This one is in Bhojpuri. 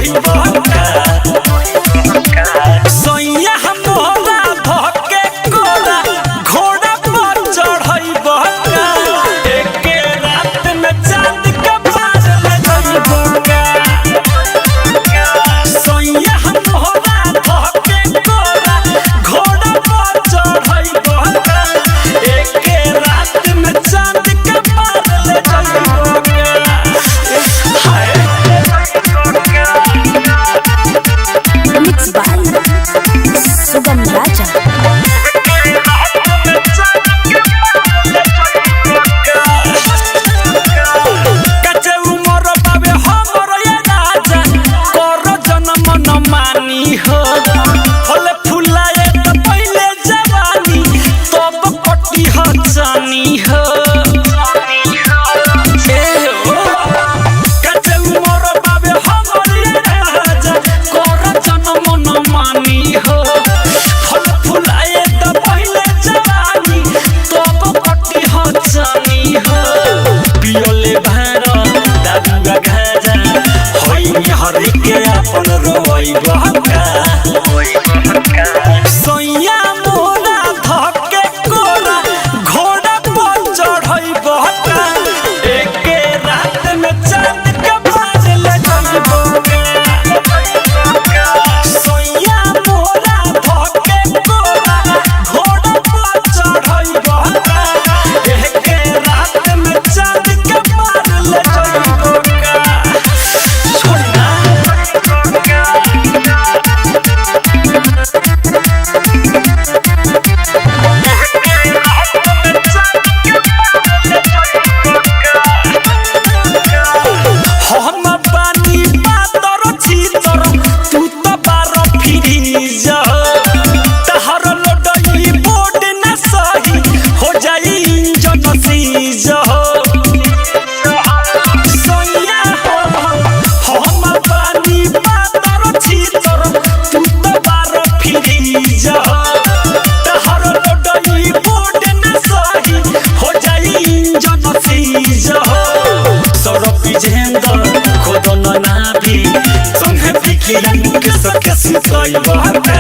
कही बहका सैया हमरा धके कोरा घोड़ा पर चढ़ई बहका एके रात में चांद के पार ले जाई बहका सैया हमरा धके कोरा घोड़ा पर चढ़ई बहका एके रात में चांद के पार ले जाई बहका Mixed by Sugam Raja. कचे उमर बाबे हमर ये राजा कर जन्म न मानी हो फले फुलाए त पहिले जवानी तब कटी ह जानी हो कचे उमर बाबे हमर ये राजा कर जन्म न मानी हो फले फुलाए त पहिले जवानी तब कटी ह जानी हो पियोले भार दादुगा खाजा होई हरि के अपन रोई बहका सैया मोरा धके कोरा घोड़ा पर चढ़ई बहका एके रात में चांद के बाज ले जाई बहका सैया मोरा धके कोरा घोड़ा पर चढ़ई बहका एके रात में चांद के बाज ले जाई बहका छोड़ना हम बानी पातर छीतर तू तो बार फिरी जा तहर लडई बोर्ड न सही हो जाई इंजन सीज सैया हम बानी पातर छीतर तू तो बार फिरी जा तहर लडई बोर्ड न सही हो जाई इंजन सीज सरपी झेंदर खोदन नाभी संगे फिकिरन के सके सुतई बहका